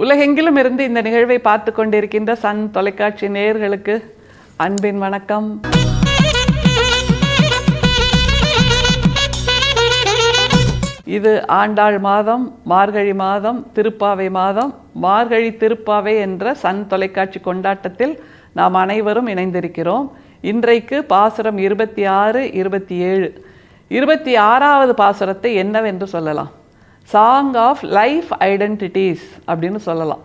உலகெங்கிலும் இருந்து இந்த நிகழ்வை பார்த்து கொண்டிருக்கின்ற சன் தொலைக்காட்சி நேயர்களுக்கு அன்பின் வணக்கம். இது ஆண்டாள் மாதம், மார்கழி மாதம், திருப்பாவை மாதம். மார்கழி திருப்பாவை என்ற சன் தொலைக்காட்சி கொண்டாட்டத்தில் நாம் அனைவரும் இணைந்திருக்கிறோம். இன்றைக்கு பாசுரம் 26, 27. 26வது பாசுரத்தை என்னவென்று சொல்லலாம்? சாங் ஆஃப் லைஃப் ஐடென்டிட்டிஸ் அப்படின்னு சொல்லலாம்.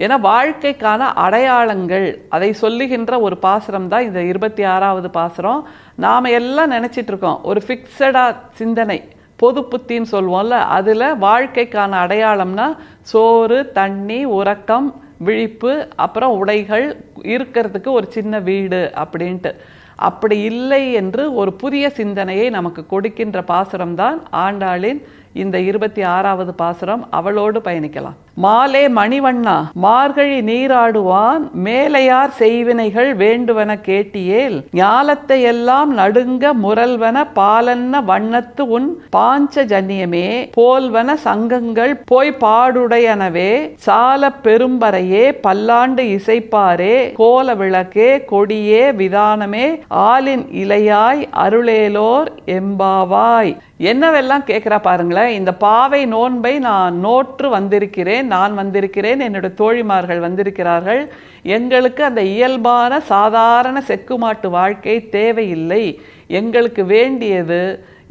ஏன்னா வாழ்க்கைக்கான அடையாளங்கள், அதை சொல்லுகின்ற ஒரு பாசுரம் தான் இந்த 26வது பாசுரம். நாம் எல்லாம் நினச்சிட்டு இருக்கோம், ஒரு ஃபிக்ஸடாக சிந்தனை, பொது புத்தின்னு சொல்லுவோம்ல, அதில் வாழ்க்கைக்கான அடையாளம்னா சோறு, தண்ணி, உறக்கம், விழிப்பு, அப்புறம் உடைகள், இருக்கிறதுக்கு ஒரு சின்ன வீடு அப்படின்ட்டு. அப்படி இல்லை என்று ஒரு புதிய சிந்தனையை நமக்கு கொடுக்கின்ற பாசுரம்தான் ஆண்டாளின் இந்த 26வது பாசுரம். அவளோடு பயணிக்கலாம். மாலே மணிவண்ணா மார்கழி நீராடுவான் மேலையார் செய்வினைகள் வேண்டுவன கேட்டியேல் ஞாலத்தை எல்லாம் நடுங்க முரல்வன பாலன்ன வண்ணத்து உன் பாஞ்சஜன்யமே போல்வன சங்கங்கள் போய் பாடுடையனவே சால பெரும்பறையே பல்லாண்டு இசைப்பாரே கோல விளக்கே கொடியே விதானமே ஆலின் இலையாய் அருளேலோர் எம்பாவாய். என்னவெல்லாம் கேட்குறா பாருங்களேன். இந்த பாவை நோன்பை நான் நோற்று வந்திருக்கிறேன், நான் வந்திருக்கிறேன், என்னுடைய தோழிமார்கள் வந்திருக்கிறார்கள். எங்களுக்கு அந்த இயல்பான சாதாரண செக்குமாட்டு வாழ்க்கை தேவையில்லை. எங்களுக்கு வேண்டியது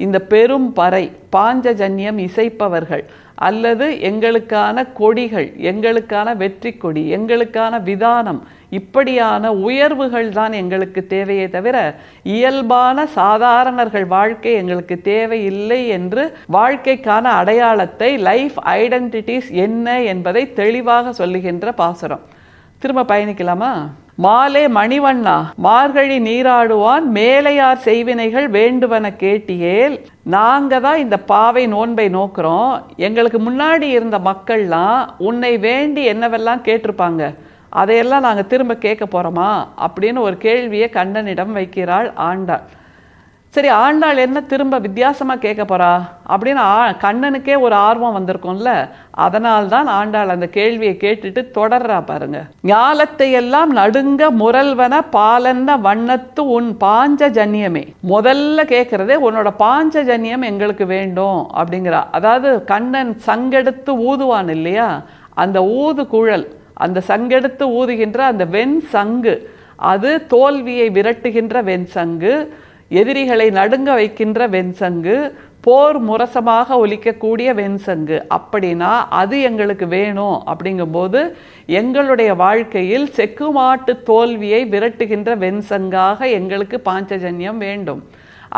இந்த பெரும் பறை, பாஞ்சஜன்யம் இசைப்பவர்கள், அல்லது எங்களுக்கான கொடிகள், எங்களுக்கான வெற்றி கொடி, எங்களுக்கான விதானம், இப்படியான உயர்வுகள் தான் எங்களுக்கு தேவையே தவிர இயல்பான சாதாரணர்கள் வாழ்க்கை எங்களுக்கு தேவையில்லை என்று வாழ்க்கைக்கான அடையாளத்தை, லைஃப் ஐடென்டிட்டிஸ் என்ன என்பதை தெளிவாக சொல்லுகின்ற பாசுரம். திரும்ப பயணிக்கலாமா? மாலே மணிவண்ணா மார்கழி நீராடுவான் மேலையார் செய்வினைகள் வேண்டுவன கேட்டியேல். நாங்கள் தான் இந்த பாவை நோன்பை நோக்கிறோம். எங்களுக்கு முன்னாடி இருந்த மக்கள்லாம் உன்னை வேண்டி என்னவெல்லாம் கேட்டிருப்பாங்க, அதையெல்லாம் நாங்கள் திரும்ப கேட்க போகிறோமா அப்படின்னு ஒரு கேள்வியை கண்ணனிடம் வைக்கிறாள் ஆண்டாள். சரி, ஆண்டாள் என்ன திரும்ப வித்தியாசமாக கேட்க போகிறா அப்படின்னு கண்ணனுக்கே ஒரு ஆர்வம் வந்திருக்கும்ல. அதனால்தான் ஆண்டாள் அந்த கேள்வியை கேட்டுட்டு தொடர்றா பாருங்க. ஞாலத்தை எல்லாம் நடுங்க முரல்வன பாலன்ன வண்ணத்து உன் பாஞ்சஜன்யமே. முதல்ல கேட்கறதே உன்னோட பாஞ்சஜன்யம் எங்களுக்கு வேண்டும் அப்படிங்கிறா. அதாவது கண்ணன் சங்கெடுத்து ஊதுவான் இல்லையா, அந்த ஊது குழல், அந்த சங்கெடுத்து ஊதுகின்ற அந்த வெண் சங்கு, அது தோல்வியை விரட்டுகின்ற வெண் சங்கு, எதிரிகளை நடுங்க வைக்கின்ற வெண்சங்கு, போர் முரசமாக ஒலிக்கக்கூடிய வெண்சங்கு. அப்படின்னா அது எங்களுக்கு வேணும். அப்படிங்கும்போது எங்களுடைய வாழ்க்கையில் செக்குமாட்டு தோல்வியை விரட்டுகின்ற வெண்சங்காக எங்களுக்கு பாஞ்சஜன்யம் வேண்டும்.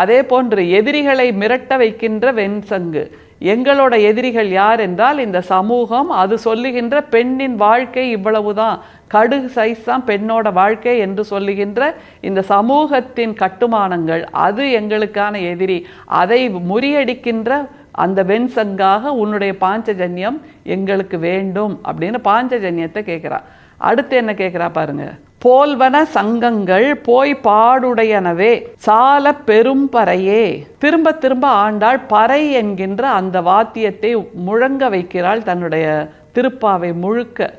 அதே போன்று எதிரிகளை மிரட்ட வைக்கின்ற வெண்சங்கு. எங்களோட எதிரிகள் யார் என்றால் இந்த சமூகம். அது சொல்லுகின்ற பெண்ணின் வாழ்க்கை இவ்வளவுதான், கடுகு சைஸ் தான் பெண்ணோட வாழ்க்கை என்று சொல்லுகின்ற இந்த சமூகத்தின் கட்டுமானங்கள், அது எங்களுக்கான எதிரி. அதை முறியடிக்கின்ற அந்த வெண்சங்காக உன்னுடைய பாஞ்சஜன்யம் எங்களுக்கு வேண்டும் அப்படின்னு பாஞ்சஜன்யத்தை கேட்குறா. அடுத்து என்ன கேட்குறா பாருங்க. போல்வன சங்கங்கள் போய் பாடுடையனவே சால பெரும்பறையே. திரும்ப திரும்ப ஆண்டாள் பறை என்கின்ற அந்த வாத்தியத்தை முழங்க வைக்கிறாள் தன்னுடைய திருப்பாவை முழுக்க.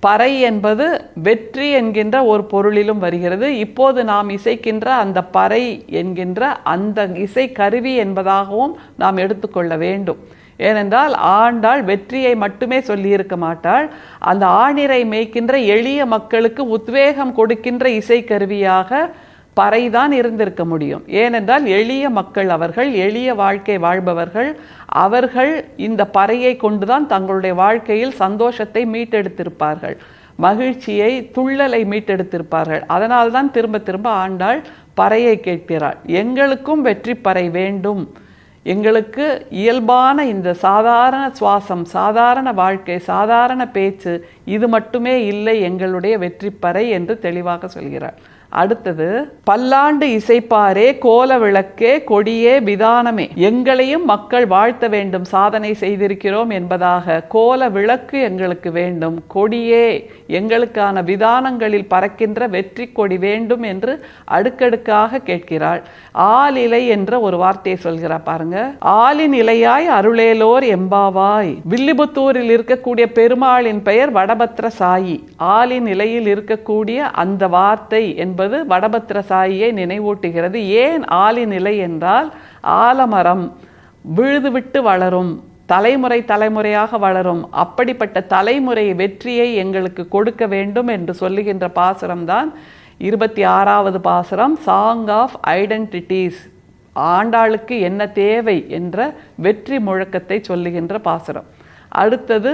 பறை என்பது வெற்றி என்கின்ற ஒரு பொருளிலும் வருகிறது. இப்போது நாம் இசைக்கின்ற அந்த பறை என்கின்ற அந்த இசை கருவி என்பதாகவும் நாம் எடுத்துக்கொள்ள வேண்டும். ஏனென்றால் ஆண்டாள் வெற்றியை மட்டுமே சொல்லியிருக்க மாட்டாள், அந்த ஆணிரை மேய்க்கின்ற எளிய மக்களுக்கு உத்வேகம் கொடுக்கின்ற இசைக்கருவியாக பறைதான் இருந்திருக்க முடியும். ஏனென்றால் எளிய மக்கள், அவர்கள் எளிய வாழ்க்கை வாழ்பவர்கள், அவர்கள் இந்த பறையை கொண்டுதான் தங்களுடைய வாழ்க்கையில் சந்தோஷத்தை மீட்டெடுத்திருப்பார்கள், மகிழ்ச்சியை, துள்ளலை மீட்டெடுத்திருப்பார்கள். அதனால்தான் திரும்ப திரும்ப ஆண்டாள் பறையை கேட்கிறாள். எங்களுக்கும் வெற்றி பறை வேண்டும். எங்களுக்கு இயல்பான இந்த சாதாரண சுவாசம், சாதாரண வாழ்க்கை, சாதாரண பேச்சு, இது மட்டுமே இல்லை எங்களுடைய வெற்றி பறை என்று தெளிவாக சொல்கிறார். அடுத்தது பல்லாண்டு இசைப்பாரே கோல விளக்கே கொடியே விதானமே, எங்களையும் மக்கள் வாழ்த்த வேண்டும், சாதனை செய்திருக்கிறோம் என்பதாக கோல விளக்கு எங்களுக்கு வேண்டும், கொடியே எங்களுக்கான விதானங்களில் பறக்கின்ற வெற்றி கொடி வேண்டும் என்று அடுக்கடுக்காக கேட்கிறாள். ஆலிலை என்ற ஒரு வார்த்தையை சொல்கிறார் பாருங்க. ஆலின் இலையாய் அருளேலோர் எம்பாவாய். வில்லிபுத்தூரில் இருக்கக்கூடிய பெருமாளின் பெயர் வடபத்திர சாயி. ஆலின் இலையில் இருக்கக்கூடிய அந்த வார்த்தை என்பது வடபத்திர சாயியை நினைவூட்டுகிறது. ஏன் ஆலின் இலை என்றால் ஆலமரம் விழுதுவிட்டு வளரும், தலைமுறை தலைமுறையாக வளரும், அப்படிப்பட்ட தலைமுறை வெற்றியை எங்களுக்கு கொடுக்க வேண்டும் என்று சொல்லுகின்ற பாசுரம்தான் 26வது பாசுரம், சாங் ஆஃப் ஐடென்டிட்டிஸ். ஆண்டாளுக்கு என்ன தேவை என்ற வெற்றி முழக்கத்தை சொல்லுகின்ற பாசுரம். அடுத்தது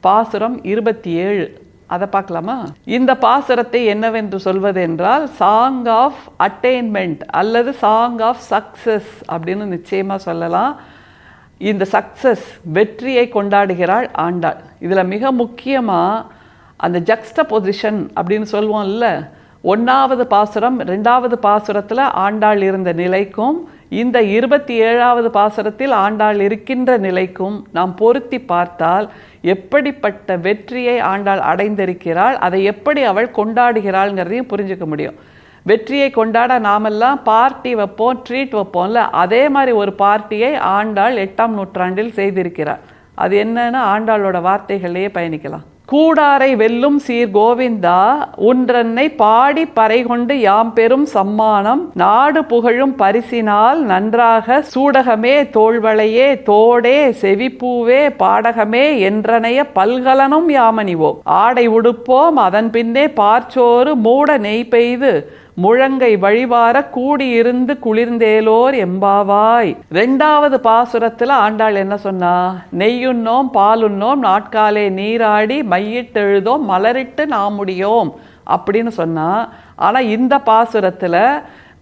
பாசுரம் 27, அதை பார்க்கலாமா? இந்த பாசுரத்தை என்னவென்று சொல்வது என்றால் சாங் ஆஃப் அட்டைன்மெண்ட் அல்லது சாங் ஆஃப் சக்சஸ் அப்படின்னு நிச்சயமாக சொல்லலாம். இந்த சக்சஸ் வெற்றியை கொண்டாடுகிறாள் ஆண்டாள். இதில் மிக முக்கியமாக அந்த ஜக்ஸ்டபொசிஷன் அப்படின்னு சொல்லுவோம்ல, 1வது பாசுரம் 2வது பாசுரத்தில் ஆண்டாள் இருந்த நிலைக்கும் இந்த 27வது பாசுரத்தில் ஆண்டாள் இருக்கின்ற நிலைக்கும் நாம் பொருத்தி பார்த்தால் எப்படிப்பட்ட வெற்றியை ஆண்டாள் அடைந்திருக்கிறாள், அதை எப்படி அவள் கொண்டாடுகிறாள்ங்கிறதையும் புரிஞ்சுக்க முடியும். வெற்றியை கொண்டாட நாமெல்லாம் பார்ட்டி வைப்போம், ட்ரீட் வைப்போம்ல, அதே மாதிரி ஒரு பார்ட்டியை ஆண்டாள் 8ஆம் நூற்றாண்டில் செய்திருக்கிறார். அது என்னன்னு ஆண்டாளோட வார்த்தைகளையே பயணிக்கலாம். கூடாரை வெல்லும் சீர் கோவிந்தா உன்றன்னை பாடி பறை கொண்டு யாம் பெரும் சம்மானம், நாடு புகழும் பரிசினால் நன்றாக சூடகமே தோள்வளையே தோடே செவிப்பூவே பாடகமே என்றனைய பல்கலனும் யாமணிவோம், ஆடை உடுப்போம் அதன் பின்னே பார்ச்சோறு மூட நெய் பெய்து முழங்கை வழிவார கூடியிருந்து குளிர்ந்தேலோர் எம்பாவாய். 2வது பாசுரத்தில் ஆண்டாள் என்ன சொன்னா? நெய்யுண்ணோம் பாலுண்ணோம் நாட்காலே நீராடி மையிட்டெழுதோம் மலரிட்டு நாமுடியோம் அப்படின்னு சொன்னா. ஆனால் இந்த பாசுரத்தில்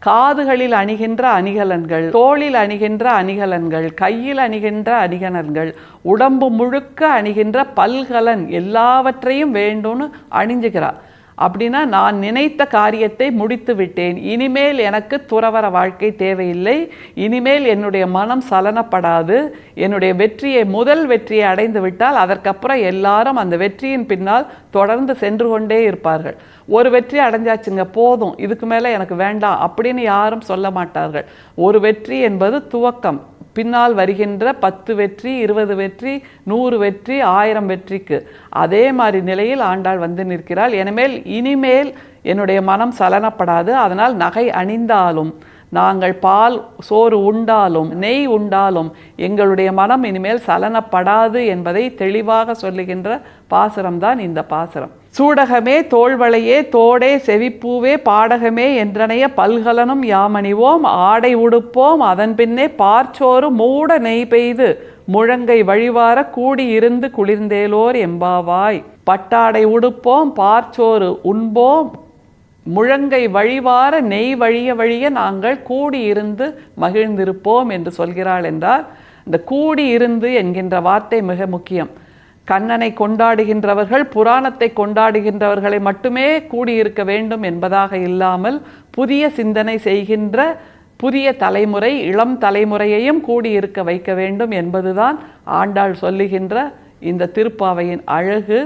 காதுகளில் அணிகின்ற அணிகலன்கள், தோளில் அணிகின்ற அணிகலன்கள், கையில் அணிகின்ற அணிகலன்கள், உடம்பு முழுக்க அணிகின்ற பல்கலன் எல்லாவற்றையும் வேண்டும்னு அணிஞ்சுக்கிறார். அப்படின்னா நான் நினைத்த காரியத்தை முடித்து விட்டேன், இனிமேல் எனக்கு துறவற வாழ்க்கை தேவையில்லை, இனிமேல் என்னுடைய மனம் சலனப்படாது, என்னுடைய வெற்றியை முதல் வெற்றியை அடைந்து விட்டால் அதற்கப்புறம் எல்லாரும் அந்த வெற்றியின் பின்னால் தொடர்ந்து சென்று கொண்டே இருப்பார்கள். ஒரு வெற்றி அடைஞ்சாச்சுங்க போதும், இதுக்கு மேலே எனக்கு வேண்டாம் அப்படின்னு யாரும் சொல்ல மாட்டார்கள். ஒரு வெற்றி என்பது துவக்கம், பின்னால் வருகின்ற 10 வெற்றி 20 வெற்றி 100 வெற்றி 1000 வெற்றிக்கு அதே மாதிரி நிலையில் ஆண்டாள் வந்து நிற்கிறாள். எனவே இனிமேல் என்னுடைய மனம் சலனப்படாது, அதனால் நகை அணிந்தாலும் நாங்கள் பால் சோறு உண்டாலும் நெய் உண்டாலும் எங்களுடைய மனம் இனிமேல் சலனப்படாது என்பதை தெளிவாக சொல்லுகின்ற பாசுரம்தான் இந்த பாசுரம். சூடகமே தோள்வளையே தோடே செவிப்பூவே பாடகமே என்றனைய பல்கலனும் யாமணிவோம், ஆடை உடுப்போம் அதன் பின்னே பார்ச்சோறு மூட நெய் பெய்து முழங்கை வழிவார கூடியிருந்து குளிர்ந்தேலோர் எம்பாவாய். பட்டாடை உடுப்போம் பார்ச்சோறு உண்போம் முழங்கை வழிவார நெய் வழிய வழிய நாங்கள் கூடியிருந்து மகிழ்ந்திருப்போம் என்று சொல்கிறாள். என்றால் இந்த கூடியிருந்து என்கின்ற வார்த்தை மிக முக்கியம். கண்ணனை கொண்டாடுகின்றவர்கள் புராணத்தை கொண்டாடுகின்றவர்களை மட்டுமே கூடியிருக்க வேண்டும் என்பதாக இல்லாமல் புதிய சிந்தனை செய்கின்ற புதிய தலைமுறை இளம் தலைமுறையையும் கூடியிருக்க வைக்க வேண்டும் என்பதுதான் ஆண்டாள் சொல்லுகின்ற இந்த திருப்பாவையின் அழகு.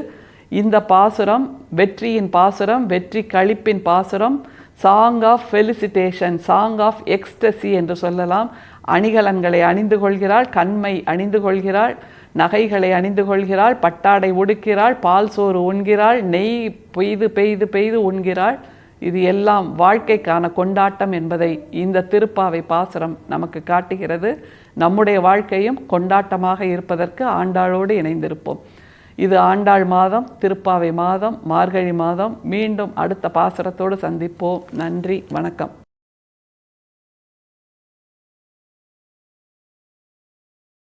இந்த பாசுரம் வெற்றியின் பாசுரம், வெற்றி களிப்பின் பாசுரம், song of felicitation, song of ecstasy என்று சொல்லலாம். அணிகலன்களை அணிந்து கொள்கிறாள், கண்மை அணிந்து கொள்கிறாள், நகைகளை அணிந்து கொள்கிறாள், பட்டாடை உடுக்கிறாள், பால் சோறு உண்கிறாள், நெய் பெய்து பெய்து பெய்து உண்கிறாள். இது எல்லாம் வாழ்க்கைக்கான கொண்டாட்டம் என்பதை இந்த திருப்பாவை பாசுரம் நமக்கு காட்டுகிறது. நம்முடைய வாழ்க்கையும் கொண்டாட்டமாக இருப்பதற்கு ஆண்டாளோடு இணைந்திருப்போம். இது ஆண்டாள் மாதம், திருப்பாவை மாதம், மார்கழி மாதம். மீண்டும் அடுத்த பாசுரத்தோடு சந்திப்போம். நன்றி, வணக்கம்.